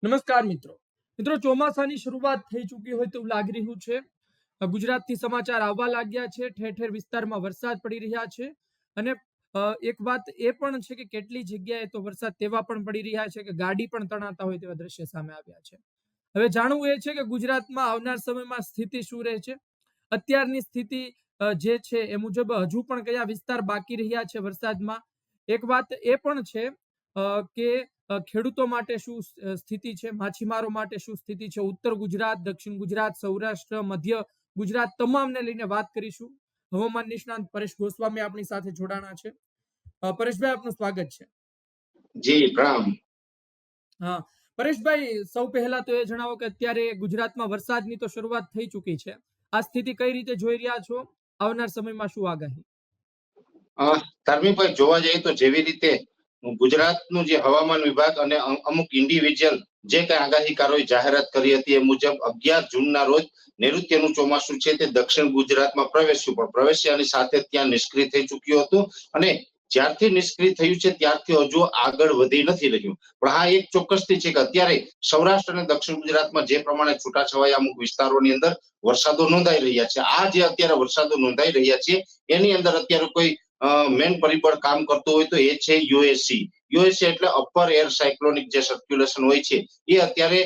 નમસ્કાર મિત્રો ચોમાસાની શરૂઆત થઈ ચૂકી હોય તેવું લાગી રહ્યું છે। ગુજરાતથી સમાચાર આવવા લાગ્યા છે। ઠેર ઠેર વિસ્તારમાં વરસાદ પડી રહ્યા છે અને એક વાત એ પણ છે કે કેટલી જગ્યાએ તો વરસાદ તેવા પણ પડી રહ્યા છે કે ગાડી પણ તણાતા હોય તેવા દ્રશ્ય સામે આવ્યા છે। હવે જાણવું એ છે કે ગુજરાતમાં આવનાર સમયમાં સ્થિતિ શું રહે છે। અત્યારની સ્થિતિ જે છે એ મુજબ હજુ પણ કયા વિસ્તાર બાકી રહ્યા છે વરસાદમાં। એક વાત એ પણ છે કે ખેડૂતો માટે શું સ્થિતિ છે, માછીમારો માટે શું સ્થિતિ છે, ઉત્તર ગુજરાત, દક્ષિણ ગુજરાત, સૌરાષ્ટ્ર, મધ્ય ગુજરાત તમામને લઈને વાત કરીશું। હવામાન નિષ્ણાંત પરેશ ગોસ્વામી આપણી સાથે જોડાણા છે। પરેશભાઈ, આપનું સ્વાગત છે। જી પ્રણામ। હા પરેશભાઈ, સૌ પહેલા તો એ જણાવો કે અત્યારે ગુજરાતમાં વરસાદની તો શરૂઆત થઈ ચૂકી છે। આ સ્થિતિ કઈ રીતે જોઈ રહ્યા છો? આવનાર સમયમાં શું આગાહી? ધાર્મિકભાઈ, જોવા જઈએ તો જેવી રીતે ગુજરાતનું જે હવામાન વિભાગ અને અમુક ઇન્ડિવિજ્યુઅલ જે કઈ આગાહીકારોએ જાહેરાત કરી હતી એ મુજબ 11 જૂનના રોજ નૈઋત્યનું ચોમાસું છે તે દક્ષિણ ગુજરાતમાં પ્રવેશ્યું, પણ પ્રવેશ્યાની સાથે ત્યાં નિષ્ક્રિય થઈ ચૂક્યું હતું અને જ્યારથી નિષ્ક્રિય થયું છે ત્યારથી હજુ આગળ વધી નથી રહ્યું। પણ હા, એક ચોક્કસથી છે કે અત્યારે સૌરાષ્ટ્ર અને દક્ષિણ ગુજરાતમાં જે પ્રમાણે છૂટાછવાયા અમુક વિસ્તારોની અંદર વરસાદો નોંધાઈ રહ્યા છે, આ જે અત્યારે વરસાદો નોંધાઈ રહ્યા છે એની અંદર અત્યારે કોઈ મેન પરિબળ કામ કરતું હોય તો એ છે યુએસસી એટલે અપર એર સાયક્લોનિક જે સર્ક્યુલેશન હોય છે એ અત્યારે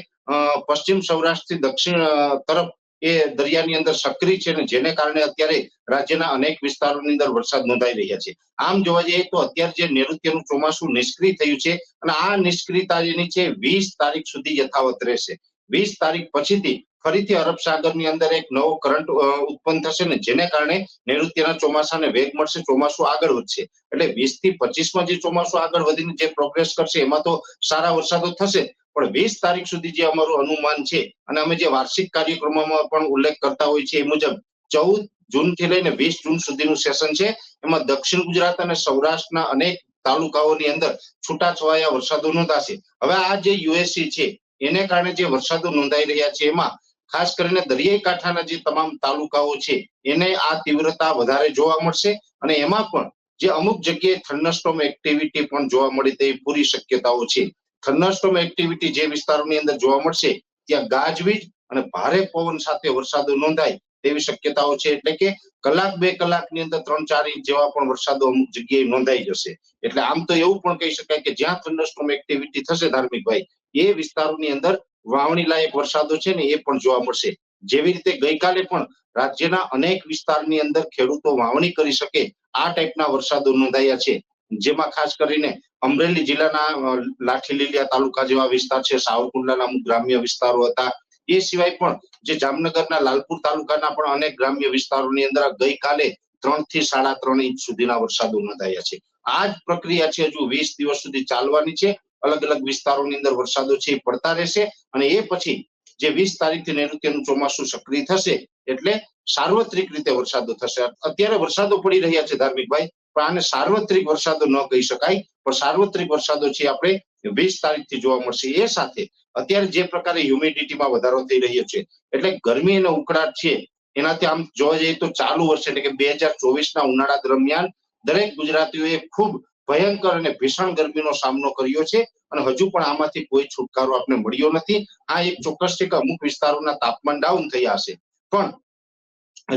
પશ્ચિમ સૌરાષ્ટ્ર થી દક્ષિણ તરફ એ દરિયાની અંદર સક્રિય છે ને જેને કારણે અત્યારે રાજ્યના અનેક વિસ્તારોની અંદર વરસાદ નોંધાઈ રહ્યા છે। આમ જોવા જઈએ તો અત્યારે જે નૈઋત્યનું ચોમાસું નિષ્ક્રિય થયું છે અને આ નિષ્ક્રિયતા જેની છે 20 તારીખ સુધી યથાવત રહેશે। 20 તારીખ પછીથી ફરીથી અરબ સાગરની અંદર એક નવો કરંટ ઉત્પન્ન થશે ને જેને કારણે નૈઋત્યના ચોમાસાને વેગ મળશે, ચોમાસું આગળ વધશે। એટલે 20 થી 25માં જે ચોમાસું આગળ વધીને જે પ્રોગ્રેસ કરશે એમાં તો સારા વરસાદો થશે, પણ 20 તારીખ સુધી જે અમારું અનુમાન છે અને અમે જે વાર્ષિક કાર્યક્રમોમાં પણ ઉલ્લેખ કરતા હોય છે એ મુજબ 14 જૂનથી લઈને 20 જૂન સુધીનું સેશન છે, એમાં દક્ષિણ ગુજરાત અને સૌરાષ્ટ્રના અનેક તાલુકાઓની અંદર છૂટાછવાયા વરસાદો નોંધાશે। હવે આ જે યુએસસી છે એને કારણે જે વરસાદો નોંધાઈ રહ્યા છે એમાં ખાસ કરીને દરિયાઈ કાંઠાના જે તમામ તાલુકાઓ છે એને આ તીવ્રતા વધારે જોવા મળશે અને એમાં પણ જે અમુક જગ્યાએ થંડરસ્ટોર્મ એક્ટિવિટી પણ જોવા મળે તેવી પૂરી શક્યતાઓ છે। થંડરસ્ટોર્મ એક્ટિવિટી જે વિસ્તારોની અંદર જોવા મળશે ત્યાં ગાજવીજ અને ભારે પવન સાથે વરસાદો નોંધાય તેવી શક્યતાઓ છે, એટલે કે કલાક 2 કલાકની અંદર 3-4 ઇંચ જેવા પણ વરસાદો અમુક જગ્યાએ નોંધાઈ જશે। એટલે આમ તો એવું પણ કહી શકાય કે જ્યાં થંડરસ્ટોર્મ એક્ટિવિટી થશે ધાર્મિકભાઈ એ વિસ્તારોની અંદર વાવણી લાયક વરસાદો છે ને એ પણ જોવા મળશે। જેવી રીતે ગઈકાલે પણ રાજ્યના અનેક વિસ્તારની અંદર ખેડૂતો વાવણી કરી શકે આ ટાઈપના વરસાદો નોંધાયા છે, જેમાં ખાસ કરીને અમરેલી જિલ્લાના લાઠી લીલિયા તાલુકા જેવા વિસ્તાર છે, સાવરકુંડલાના અમુક ગ્રામ્ય વિસ્તારો હતા, એ સિવાય પણ જે જામનગરના લાલપુર તાલુકાના પણ અનેક ગ્રામ્ય વિસ્તારોની અંદર ગઈકાલે 3 થી 3.5 ઇંચ સુધીના વરસાદો નોંધાયા છે। આ જ પ્રક્રિયા છે હજુ 20 દિવસ સુધી ચાલવાની છે। અલગ અલગ વિસ્તારોની અંદર વરસાદો છે એ પડતા રહેશે અને એ પછી જે 20 તારીખથી નૈઋત્યનું ચોમાસું સક્રિય થશે એટલે સાર્વત્રિક રીતે વરસાદો થશે। અત્યારે વરસાદો પડી રહ્યા છે ધાર્મિકભાઈ, પણ આને સાર્વત્રિક વરસાદો ન કહી શકાય, પણ સાર્વત્રિક વરસાદો છે આપણે 20 તારીખથી જોવા મળશે। એ સાથે અત્યારે જે પ્રકારે હ્યુમિડિટીમાં વધારો થઈ રહ્યો છે એટલે ગરમી અને ઉકળાટ છે એનાથી આમ જોવા જઈએ તો ચાલુ વર્ષે એટલે કે 2024ના ઉનાળા દરમિયાન દરેક ગુજરાતીઓએ ખૂબ ભયંકર અને ભીષણ ગરમીનો સામનો કર્યો છે અને હજુ પણ આમાંથી કોઈ છુટકારો આપને મળ્યો નથી। આ એક ચોક્કસ છે કે અમુક વિસ્તારોના તાપમાન ડાઉન થયા હશે, પણ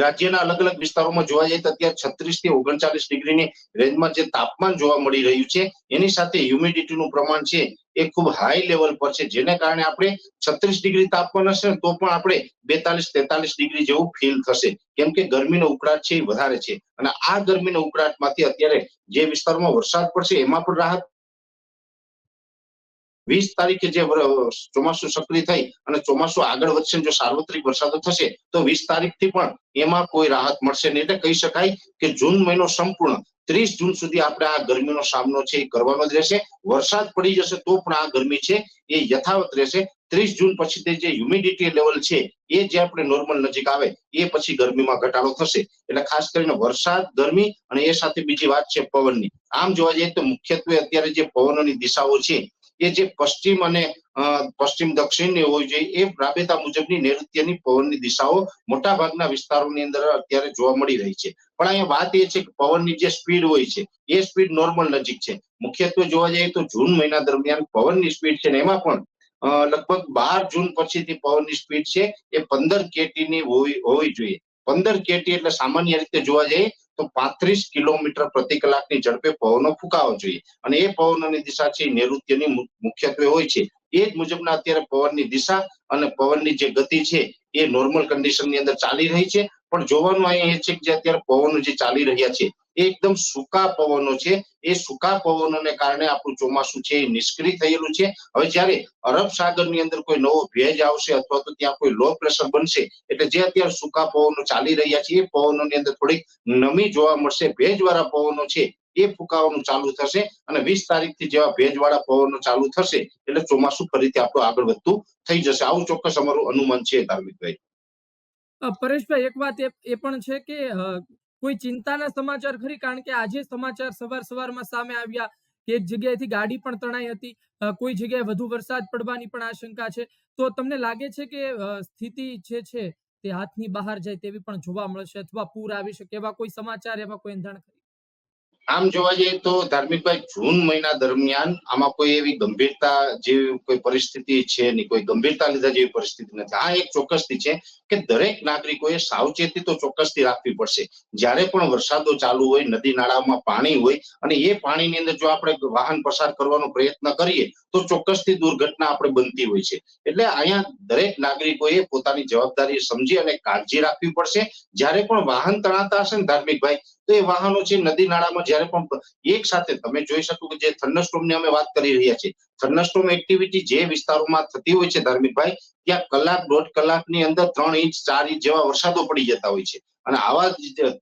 રાજ્યના અલગ અલગ વિસ્તારોમાં જોવા જઈએ તો અત્યારે 36 થી 39 ડિગ્રીની રેન્જમાં જે તાપમાન જોવા મળી રહ્યું છે એની સાથે હ્યુમિડિટીનું પ્રમાણ છે એ ખૂબ હાઈ લેવલ પર છે, જેને કારણે આપણે 36 ડિગ્રી તાપમાન હશે તો પણ આપણે 42-43 ડિગ્રી જેવું ફીલ થશે, કેમ કે ગરમીનો ઉકળાટ છે એ વધારે છે અને આ ગરમીનો ઉકળાટમાંથી અત્યારે જે વિસ્તારોમાં વરસાદ પડશે એમાં પણ રાહત 20 તારીખે જે ચોમાસું સક્રિય થઈ અને ચોમાસું આગળ વધશે, જો સાર્વત્રિક વરસાદો થશે તો 20 તારીખથી પણ એમાં કોઈ રાહત મળશે નહીં। એટલે કહી શકાય કે જૂન મહિનો સંપૂર્ણ 30 જૂન સુધી આપણે આ ગરમીનો સામનો છે એ કરવાનો જ રહેશે। વરસાદ પડી જશે તો પણ આ ગરમી છે એ યથાવત રહેશે। 30 જૂન પછી જે હ્યુમિડિટી લેવલ છે એ જે આપણે નોર્મલ નજીક આવે એ પછી ગરમીમાં ઘટાડો થશે। એટલે ખાસ કરીને વરસાદ, ગરમી અને એ સાથે બીજી વાત છે પવનની। આમ જોવા જઈએ તો મુખ્યત્વે અત્યારે જે પવનોની દિશાઓ છે એ જે પશ્ચિમ અને પશ્ચિમ દક્ષિણની હોવી જોઈએ એ રાબેતા મુજબની નૈઋત્યની પવનની દિશાઓ મોટા ભાગના વિસ્તારોની અંદર અત્યારે જોવા મળી રહી છે। પણ અહીંયા વાત એ છે કે પવનની જે સ્પીડ હોય છે એ સ્પીડ નોર્મલ નજીક છે। મુખ્યત્વે જોવા જઈએ તો જૂન મહિના દરમિયાન પવનની સ્પીડ છે ને એમાં પણ લગભગ 12 જૂન પછીથી પવનની સ્પીડ છે એ 15 કેટીની હોવી જોઈએ. 15 કેટી એટલે સામાન્ય રીતે જોવા જઈએ તો 35 કિલોમીટર પ્રતિ કલાકની ઝડપે પવનો ફૂંકાવો જોઈએ. અને એ પવનોની દિશા છે એ નૈઋત્યની મુખ્યત્વે હોય છે. એ જ મુજબના અત્યારે પવનની દિશા અને પવનની જે ગતિ છે એ નોર્મલ કન્ડિશનની અંદર ચાલી રહી છે. પણ જોવાનું અહીંયા એ છે કે જે અત્યારે પવનો જે ચાલી રહ્યા છે એ એકદમ સૂકા પવનો છે. એ સૂકા પવનોને કારણે આપણું ચોમાસું છે એ નિષ્ક્રિય થયેલું છે. હવે જ્યારે અરબ સાગરની અંદર કોઈ નવો ભેજ આવશે અથવા તો ત્યાં કોઈ લો પ્રેશર બનશે એટલે જે અત્યારે સૂકા પવનો ચાલી રહ્યા છે એ પવનોની અંદર થોડીક નમી જોવા મળશે. ભેજવાળા પવનો છે એ ફૂંકાવાનું ચાલુ થશે અને 20 તારીખથી જેવા ભેજવાળા પવનો ચાલુ થશે એટલે ચોમાસું ફરીથી આપણું આગળ વધતું થઈ જશે. આવું ચોક્કસ અમારું અનુમાન છે ધાર્મિકભાઈ. પરેશભાઈ, એક વાત એ પણ છે કે કોઈ ચિંતાના સમાચાર ખરી? કારણ કે આજે સમાચાર સવારમાં સામે આવ્યા કે એક જગ્યાએથી ગાડી પણ તણાઈ હતી, કોઈ જગ્યાએ વધુ વરસાદ પડવાની પણ આશંકા છે. તો તમને લાગે છે કે સ્થિતિ જે છે તે હાથની બહાર જાય તેવી પણ જોવા મળશે અથવા પૂર આવી શકે એવા કોઈ સમાચાર, એવા કોઈ એંધાણ ખરી? આમ જોવા જઈએ તો ધાર્મિકભાઈ જૂન મહિના દરમિયાન આમાં કોઈ એવી ગંભીરતા જેવી કોઈ પરિસ્થિતિ છે નહીં, કોઈ ગંભીરતા લીધા જેવી પરિસ્થિતિ નથી. આ એક ચોક્કસથી છે કે દરેક નાગરિકોએ સાવચેતી તો ચોક્કસથી રાખવી પડશે. જ્યારે પણ વરસાદો ચાલુ હોય, નદી નાળામાં પાણી હોય અને એ પાણીની અંદર જો આપણે વાહન પસાર કરવાનો પ્રયત્ન કરીએ તો ચોક્કસથી દુર્ઘટના આપણે બનતી હોય છે. એટલે અહીંયા દરેક નાગરિકોએ પોતાની જવાબદારી સમજી અને કાળજી રાખવી પડશે. જ્યારે પણ વાહન તણાતા હશે ને ધાર્મિકભાઈ તો એ વાહનો છે નદી નાળામાં જ્યારે પણ એક સાથે તમે જોઈ શકો કે જે થંડરસ્ટોર્મની અમે વાત કરી રહ્યા છીએ, થંડરસ્ટોર્મ એક્ટિવિટી જે વિસ્તારોમાં થતી હોય છે ધાર્મિકભાઈ ત્યાં કલાક 1.5 કલાકની અંદર 3 ઇંચ 4 ઇંચ જેવા વરસાદો પડી જતા હોય છે. અને આવા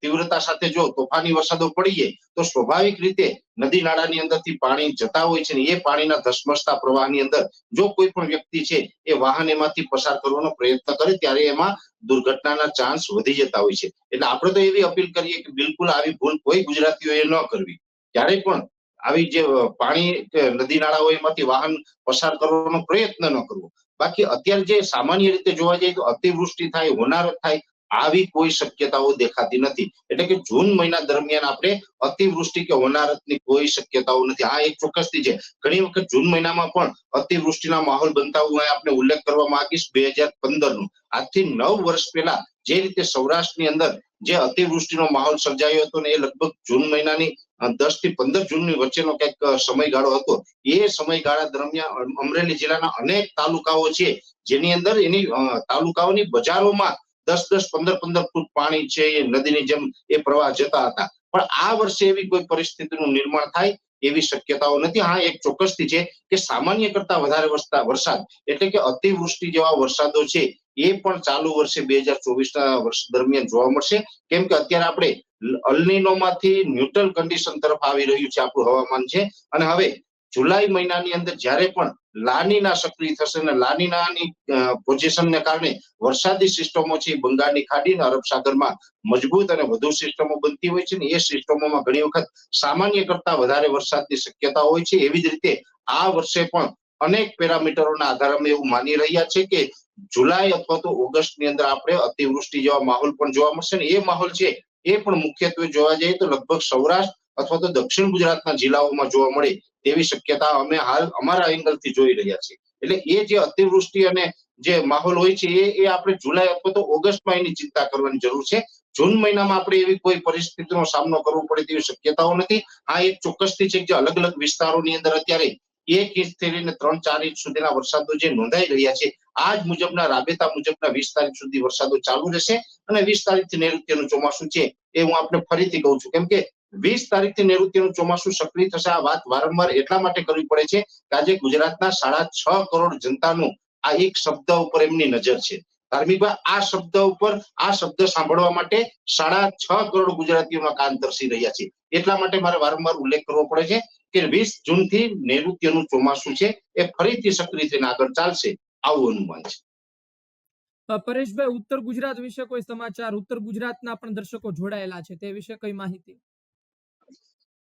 તીવ્રતા સાથે જો તોફાની વરસાદો પડી જાય તો સ્વાભાવિક રીતે નદી નાળાની અંદરથી પાણી જતા હોય છે ને એ પાણીના ધસમસતા પ્રવાહની અંદર જો કોઈ પણ વ્યક્તિ છે એ વાહન એમાંથી પસાર કરવાનો પ્રયત્ન કરે ત્યારે એમાં દુર્ઘટનાના ચાન્સ વધી જતા હોય છે. એટલે આપણે તો એવી અપીલ કરીએ કે બિલકુલ આવી ભૂલ કોઈ ગુજરાતીઓએ ન કરવી. ક્યારે પણ આવી જે પાણી નદી નાળા હોય એમાંથી વાહન પસાર કરવાનો પ્રયત્ન ન કરવો. બાકી અત્યારે જે સામાન્ય રીતે જોવા જઈએ તો અતિવૃષ્ટિ થાય, હોનારત થાય આવી કોઈ શક્યતાઓ દેખાતી નથી. એટલે કે જૂન મહિના દરમિયાન આપણે અતિવૃષ્ટિ કે હોનારતની કોઈ શક્યતાઓ નથી. આ એક ચોક્કસથી છે. ઘણી વખત જૂન મહિનામાં પણ અતિવૃષ્ટિના માહોલ બનતા હું આપણે ઉલ્લેખ કરવા માંગીશ 2015 નું. આજથી 9 વર્ષ પહેલા જે રીતે સૌરાષ્ટ્રની અંદર જે અતિવૃષ્ટિનો માહોલ સર્જાયો હતો ને એ લગભગ જૂન મહિનાની 10 થી 15 જૂનની વચ્ચેનો કંઈક સમયગાળો હતો. એ સમયગાળા દરમિયાન અમરેલી જિલ્લાના અનેક તાલુકાઓ છે જેની અંદર એની તાલુકાઓની બજારોમાં 10-10, 15-15 ફૂટ પાણી છે એ નદીની જેમ એ પ્રવાહ જતા હતા. પણ આ વર્ષે એવી કોઈ પરિસ્થિતિનું નિર્માણ થાય એવી શક્યતાઓ નથી. હા, એક ચોક્કસથી છે કે સામાન્ય કરતા વધારે વરસાદ એટલે કે અતિવૃષ્ટિ જેવા વરસાદો છે એ પણ ચાલુ વર્ષે 2024ના વર્ષ દરમિયાન જોવા મળશે. કેમ કે અત્યારે આપણે અલ્નીનોમાંથી ન્યુટ્રલ કન્ડિશન તરફ આવી રહ્યું છે આપણું હવામાન છે. અને હવે જુલાઈ મહિનાની અંદર જ્યારે પણ લાનીના સક્રિય થશે અને લાનીનાની પોઝિશનને કારણે વરસાદી સિસ્ટમો છે બંગાળની ખાડી અને અરબ સાગરમાં મજબૂત અને વધુ સિસ્ટમો બનતી હોય છે ને એ સિસ્ટમોમાં ઘણી વખત સામાન્ય કરતા વધારે વરસાદની શક્યતા હોય છે. એવી જ રીતે આ વર્ષે પણ અનેક પેરામીટરોના આધારે અમે એવું માની રહ્યા છે કે જુલાઈ અથવા તો ઓગસ્ટની અંદર આપણે અતિવૃષ્ટિ જેવા માહોલ પણ જોવા મળશે ને એ માહોલ છે એ પણ મુખ્યત્વે જોવા જઈએ તો લગભગ સૌરાષ્ટ્ર અથવા તો દક્ષિણ ગુજરાતના જિલ્લાઓમાં જોવા મળે તેવી શક્યતા અમે હાલ અમારા એંગલથી જોઈ રહ્યા છીએ. એટલે એ જે અતિવૃષ્ટિ અને જે માહોલ હોય છે એ આપણે જુલાઈ અથવા તો ઓગસ્ટમાં એની ચિંતા કરવાની જરૂર છે. જૂન મહિનામાં આપણે એવી કોઈ પરિસ્થિતિનો સામનો કરવો પડે તેવી શક્યતાઓ નથી. આ એક ચોક્કસથી છે કે અલગ અલગ વિસ્તારોની અંદર અત્યારે 1 ઇંચથી લઈને 3-4 ઇંચ સુધીના વરસાદો જે નોંધાઈ રહ્યા છે આ જ મુજબના રાબેતા મુજબના 20 તારીખ સુધી વરસાદો ચાલુ રહેશે અને 20 તારીખથી નૈઋત્યનું ચોમાસું છે એ હું આપણે ફરીથી કહું છું. કેમ કે 20 તારીખથી નૈઋત્યનું ચોમાસું સક્રિય થશે. આ વાત વારંવાર એટલા માટે કરવી પડે છે કે આજે ગુજરાતના 6.5 કરોડ જનતાનું આ એક શબ્દ ઉપર એમની નજર છે. ધાર્મિકભાઈ આ શબ્દ ઉપર આ શબ્દ સાંભળવા માટે 6.5 કરોડ ગુજરાતીઓના કાન તરસી રહ્યા છે. એટલા માટે મારે વારંવાર ઉલ્લેખ કરવો પડે છે કે 20 જૂનથી નૈઋત્યનું ચોમાસું છે એ ફરીથી સક્રિય થઈને આગળ ચાલશે આવું અનુમાન છે. પરેશભાઈ, ઉત્તર ગુજરાત વિશે કોઈ સમાચાર? ઉત્તર ગુજરાતના પણ દર્શકો જોડાયેલા છે, તે વિશે કઈ માહિતી?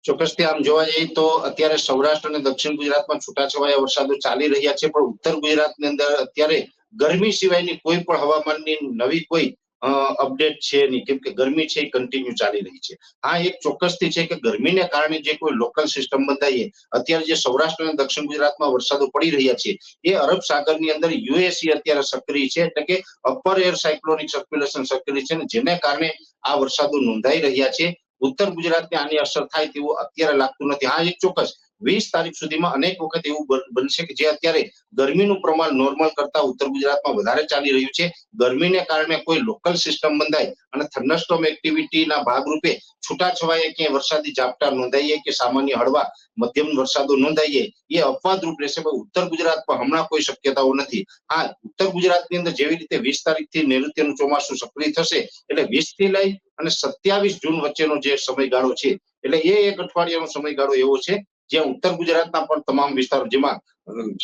ચોક્કસથી આમ જોવા જઈએ તો અત્યારે સૌરાષ્ટ્ર અને દક્ષિણ ગુજરાતમાં છૂટાછવાયા વરસાદો ચાલી રહ્યા છે પણ ઉત્તર ગુજરાતની અંદર અત્યારે ગરમી સિવાયની કોઈ પણ હવામાનની નવી કોઈ અપડેટ છે નહીં, કેમ કે ગરમી છે એ કન્ટિન્યુ ચાલી રહી છે. હા, એક ચોક્કસથી છે કે ગરમીને કારણે જે કોઈ લોકલ સિસ્ટમ બંધાઈએ, અત્યારે જે સૌરાષ્ટ્ર અને દક્ષિણ ગુજરાતમાં વરસાદો પડી રહ્યા છે એ અરબ સાગરની અંદર યુએસી અત્યારે સક્રિય છે, એટલે કે અપર એર સાયક્લોનિક સર્ક્યુલેશન સક્રિય છે, ને જેને કારણે આ વરસાદો નોંધાઈ રહ્યા છે. ઉત્તર ગુજરાતને આની અસર થાય તેવું અત્યારે લાગતું નથી. હા, એક ચોક્કસ 20 તારીખ સુધીમાં અનેક વખત એવું બનશે કે જે અત્યારે ગરમીનું પ્રમાણ નોર્મલ કરતા ઉત્તર ગુજરાતમાં વધારે ચાલી રહ્યું છે. ગરમીને કારણે કોઈ લોકલ સિસ્ટમ બંધાય અને થંડરસ્ટોર્મ એક્ટિવિટીના ભાગરૂપે છૂટાછવાયે ક્યાંય વરસાદી ઝાપટા નોંધાઈએ કે સામાન્ય હળવા મધ્યમ વરસાદો નોંધાઈએ એ અપવાદરૂપ રહેશે. પણ ઉત્તર ગુજરાતમાં હમણાં કોઈ શક્યતાઓ નથી. હા, ઉત્તર ગુજરાતની અંદર જેવી રીતે 20 તારીખથી નૈઋત્યનું ચોમાસું સક્રિય થશે, એટલે 20 થી લઈ અને 27 જૂન વચ્ચેનો જે સમયગાળો છે, એટલે એ એક અઠવાડિયાનો સમયગાળો એવો છે જ્યાં ઉત્તર ગુજરાતના પણ તમામ વિસ્તારો, જેમાં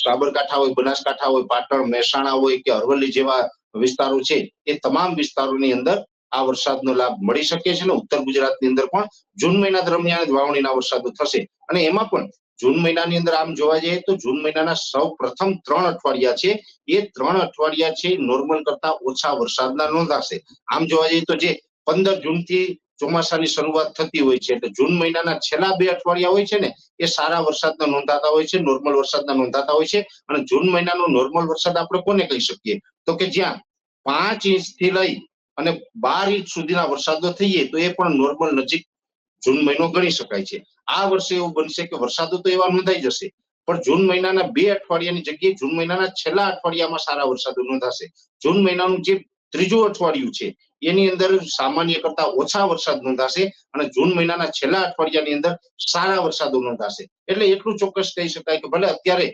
સાબરકાંઠા હોય, બનાસકાંઠા હોય, પાટણ, મહેસાણા હોય કે અરવલ્લી જેવા વિસ્તારો છે, એ તમામ વિસ્તારોની અંદર આ વરસાદનો લાભ મળી શકે છે. ને ઉત્તર ગુજરાતની અંદર પણ જૂન મહિના દરમિયાન જ વાવણીના વરસાદો થશે. અને એમાં પણ જૂન મહિનાની અંદર આમ જોવા જઈએ તો જૂન મહિનાના સૌ પ્રથમ 3 અઠવાડિયા છે, એ 3 અઠવાડિયા છે નોર્મલ કરતા ઓછા વરસાદના નોંધાશે. આમ જોવા જઈએ તો જે 15 જૂનથી ચોમાસાની શરૂઆત થતી હોય છે, એટલે જૂન મહિનાના છેલ્લા 2 અઠવાડિયા હોય છે ને, એ સારા વરસાદના નોંધાતા હોય છે, નોર્મલ વરસાદના નોંધાતા હોય છે. અને જૂન મહિનાનો નોર્મલ વરસાદ આપણે કોને કહી શકીએ, તો કે જ્યાં 5 ઇંચથી લઈ અને 12 ઇંચ સુધીના વરસાદો થઈએ તો એ પણ નોર્મલ નજીક જૂન મહિનો ગણી શકાય છે. આ વર્ષે એવું બનશે કે વરસાદો તો એવા નોંધાઈ જશે, પણ જૂન મહિનાના 2 અઠવાડિયાની જગ્યાએ જૂન મહિનાના છેલ્લા અઠવાડિયામાં સારા વરસાદો નોંધાશે. જૂન મહિનાનું જે ત્રીજું અઠવાડિયું છે એની અંદર સામાન્ય કરતા ઓછા વરસાદ નોંધાશે, અને જૂન મહિનાના છેલ્લા અઠવાડિયાની અંદર સારા વરસાદો નોંધાશે. એટલે એટલું ચોક્કસ કહી શકાય કે ભલે અત્યારે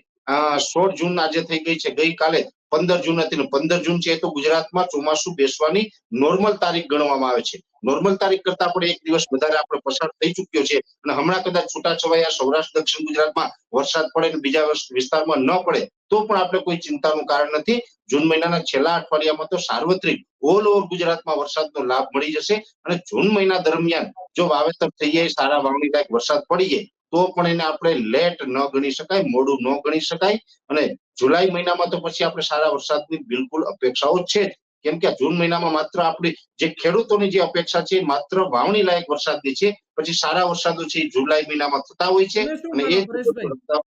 16 જૂન આજે થઈ ગઈ છે, ગઈકાલે 15 જૂન હતી, ને 15 જૂન છે, તો ગુજરાતમાં ચોમાસું બેસવાની નોર્મલ તારીખ ગણવામાં આવે છે. નોર્મલ તારીખ કરતા પણ એક દિવસ વધારે આપણે પસાર થઈ ચૂક્યો છે, અને હમણાં કદાચ છૂટાછવાયા સૌરાષ્ટ્ર દક્ષિણ ગુજરાતમાં વરસાદ પડે ને બીજા વિસ્તારમાં ન પડે તો પણ આપણે કોઈ ચિંતાનું કારણ નથી. જૂન મહિનાના છેલ્લા અઠવાડિયામાં તો સાર્વત્રિક ઓલ ઓવર ગુજરાતમાં વરસાદનો લાભ મળી જશે. અને જૂન મહિના દરમિયાન જો વાવેતર થઈ જાય, સારા વાવણી લાયક વરસાદ પડી જાય, તો પણ એને આપણે લેટ ન ગણી શકાય, મોડું ન ગણી શકાય. અને જુલાઈ મહિનામાં તો પછી આપણે સારા વરસાદની બિલકુલ અપેક્ષાઓ છે જ, કેમ કે જૂન મહિનામાં માત્ર આપણી જે ખેડૂતોની જે અપેક્ષા છે માત્ર વાવણી લાયક વરસાદની છે. પછી સારા વરસાદો છે એ જુલાઈ મહિનામાં થતા હોય છે. તમે શું અને માનો એ પરેશભાઈ,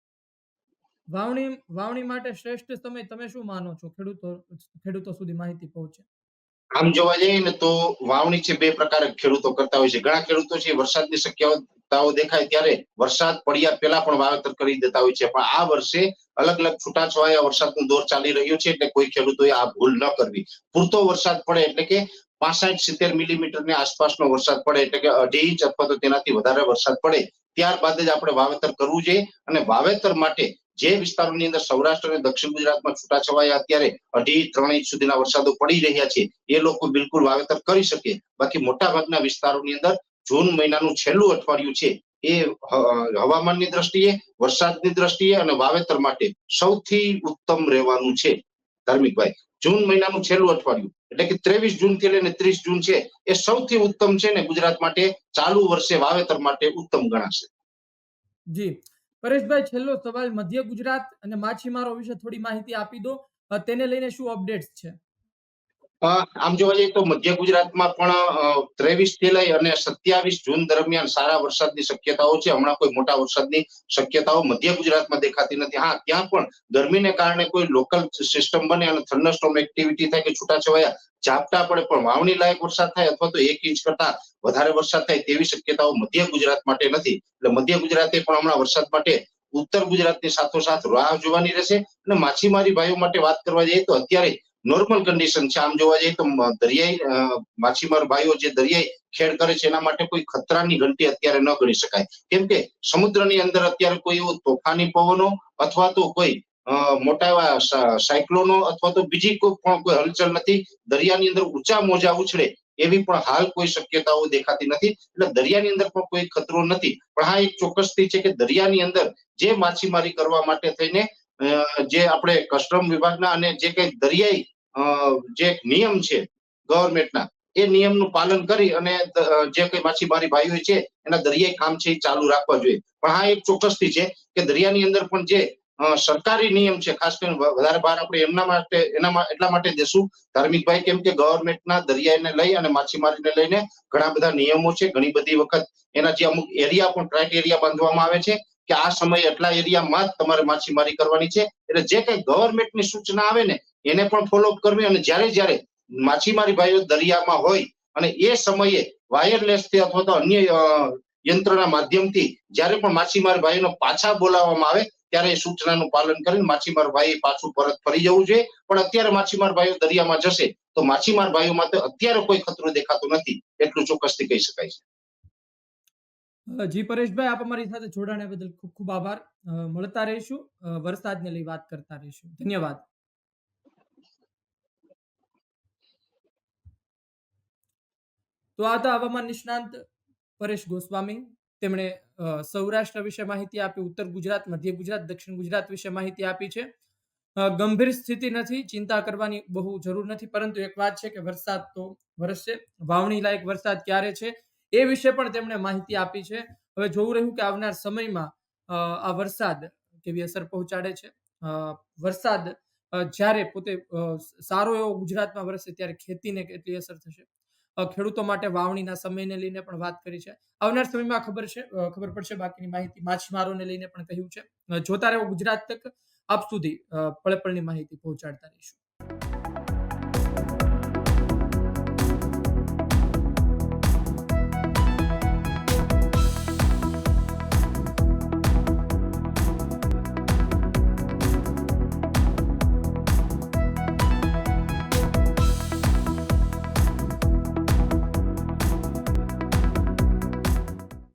વાવણી માટે શ્રેષ્ઠ સમય તમે શું માનો છો, ખેડૂતો સુધી માહિતી પહોંચે? આમ જોવા જઈએ ને તો વાવણી છે બે પ્રકારે ખેડૂતો કરતા હોય છે. ઘણા ખેડૂતો છે વરસાદની શક્યતાઓ દેખાય ત્યારે વરસાદ પડ્યા પહેલા પણ વાવેતર કરી દેતા હોય છે, પણ આ વર્ષે અલગ અલગ છૂટાછવાયા વરસાદનો દોર ચાલી રહ્યો છે, એટલે કોઈ ખેડૂતોએ આ ભૂલ ન કરવી. પૂરતો વરસાદ પડે એટલે કે 65-70 મિલીમીટરની આસપાસનો વરસાદ પડે, એટલે કે 2.5 ઇંચ અથવા તો તેનાથી વધારે વરસાદ પડે ત્યારબાદ જ આપણે વાવેતર કરવું જોઈએ. અને વાવેતર માટે જે વિસ્તારોની અંદર સૌરાષ્ટ્ર અને દક્ષિણ ગુજરાતમાં છૂટાછવાયા અત્યારે 2.5-3 ઇંચ સુધીના વરસાદો પડી રહ્યા છે, એ લોકો બિલકુલ વાવેતર કરી શકે. બાકી મોટા ભાગના વિસ્તારોની અંદર જૂન મહિનાનું છેલ્લું અઠવાડિયું છે એ હવામાનની દ્રષ્ટિએ, વરસાદની દ્રષ્ટિએ અને વાવેતર માટે સૌથી ઉત્તમ રહેવાનું છે. ધાર્મિકભાઈ, જૂન મહિનાનું છેલ્લું અઠવાડિયું એટલે કે 23 જૂન થી લઈને 30 જૂન છે, એ સૌથી ઉત્તમ છે ને ગુજરાત માટે ચાલુ વર્ષે વાવેતર માટે ઉત્તમ ગણાશે. જી પરેશભાઈ, છેલ્લો સવાલ, મધ્ય ગુજરાત અને માછીમારો વિશે થોડી માહિતી આપી દો. તેને લઈને શું અપડેટ્સ છે? આમ જોવા જઈએ તો મધ્ય ગુજરાતમાં પણ 23 થી લઈ અને 27 જૂન દરમિયાન સારા વરસાદની શક્યતાઓ છે. હમણાં કોઈ મોટા વરસાદની શક્યતાઓ મધ્ય ગુજરાતમાં દેખાતી નથી. હા, ત્યાં પણ ગરમીને કારણે કોઈ લોકલ સિસ્ટમ બને અને થંડરસ્ટોર્મ એક્ટિવિટી થાય કે છૂટાછવાયા ઝાપટા પડે, પણ વાવણી લાયક વરસાદ થાય અથવા તો 1 ઇંચ કરતા વધારે વરસાદ થાય તેવી શક્યતાઓ મધ્ય ગુજરાત માટે નથી. એટલે મધ્ય ગુજરાતે પણ હમણાં વરસાદ માટે ઉત્તર ગુજરાતની સાથોસાથ રાહ જોવાની રહેશે. અને માછીમારી ભાઈઓ માટે વાત કરવા જઈએ તો અત્યારે નોર્મલ કન્ડિશન છે. આમ જોવા જઈએ તો દરિયાઈ માછીમાર ભાઈઓ જે દરિયાઈ ખેડ કરે છે એના માટે કોઈ ખતરાની ઘંટી અત્યારે ન ગણી શકાય, કેમ કે સમુદ્રની અંદર અત્યારે કોઈ એવો તોફાની પવનો અથવા તો કોઈ મોટા એવા સાયક્લોનો અથવા તો બીજી કોઈ હલચલ નથી. દરિયાની અંદર ઊંચા મોજા ઉછળે એવી પણ હાલ કોઈ શક્યતાઓ દેખાતી નથી. એટલે દરિયાની અંદર પણ કોઈ ખતરો નથી. પણ હા, એક ચોક્કસથી છે કે દરિયાની અંદર જે માછીમારી કરવા માટે થઈને જે આપણે કસ્ટમ વિભાગના અને જે કઈ દરિયાઈ જે નિયમ છે ગવર્મેન્ટના, એ નિયમનું પાલન કરી અને જે કઈ માછીમારી ભાઈઓ છે એના દરિયાઈ કામ છે એ ચાલુ રાખવા જોઈએ. પણ હા, એક ચોક્કસથી છે કે દરિયાની અંદર પણ જે સરકારી નિયમ છે. ખાસ કરીને વધારે ભાર આપણે એટલા માટે દેશું ધાર્મિકભાઈ, કેમ કે ગવર્મેન્ટના દરિયાઈને લઈ અને માછીમારીને લઈને ઘણા બધા નિયમો છે. ઘણી બધી વખત એના જે અમુક એરિયા પણ ક્રાઇટેરિયા બાંધવામાં આવે છે કે આ સમયે એટલા એરિયામાં જ તમારે માછીમારી કરવાની છે. એટલે જે કઈ ગવર્મેન્ટની સૂચના આવે ને એને પણ ફોલો કરવી, અને જ્યારે માછીમારી ભાઈઓ દરિયામાં હોય અને એ સમયે વાયરલેસથી અથવા તો અન્ય યંત્રના માધ્યમથી જ્યારે પણ માછીમાર ભાઈઓને પાછા બોલાવવામાં આવે ત્યારે એ સૂચનાનું પાલન કરીને માછીમાર ભાઈ પાછું પરત ફરી જવું જોઈએ. પણ અત્યારે માછીમાર ભાઈઓ દરિયામાં જશે તો માછીમાર ભાઈઓ માટે અત્યારે કોઈ ખતરો દેખાતો નથી, એટલું ચોક્કસથી કહી શકાય છે. જી પરેશભાઈ, આપ અમારી સાથે જોડાણ્યા બદલ ખૂબ ખૂબ આભાર. મળતા રહીશું, વરસાદને લઈ વાત કરતા રહીશું. ધન્યવાદ. તો આ હતા હવામાન નિષ્ણાંત પરેશ ગોસ્વામી. તેમણે સૌરાષ્ટ્ર વિશે માહિતી આપી, ઉત્તર ગુજરાત, મધ્ય ગુજરાત, દક્ષિણ ગુજરાત વિશે માહિતી આપી છે. ગંભીર સ્થિતિ નથી, ચિંતા કરવાની બહુ જરૂર નથી, પરંતુ એક વાત છે કે વરસાદ તો વરસશે. વાવણી લાયક વરસાદ ક્યારે છે એ વિશે પણ તેમણે માહિતી આપી છે. હવે જોવું રહ્યું કે આવનાર સમયમાં આ વરસાદ કેવી અસર પહોંચાડે છે. વરસાદ જ્યારે પોતે સારો એવો ગુજરાતમાં વરસે ત્યારે ખેતીને કેટલી અસર થશે. ખેડૂતો માટે વાવણીના સમયને લઈને પણ વાત કરી છે. આવનાર સમયમાં ખબર પડશે. બાકીની માહિતી માછીમારોને લઈને પણ કહ્યું છે. જોતા રહો ગુજરાત તક, આપ સુધી પળે પળની માહિતી પહોંચાડતા રહીશું.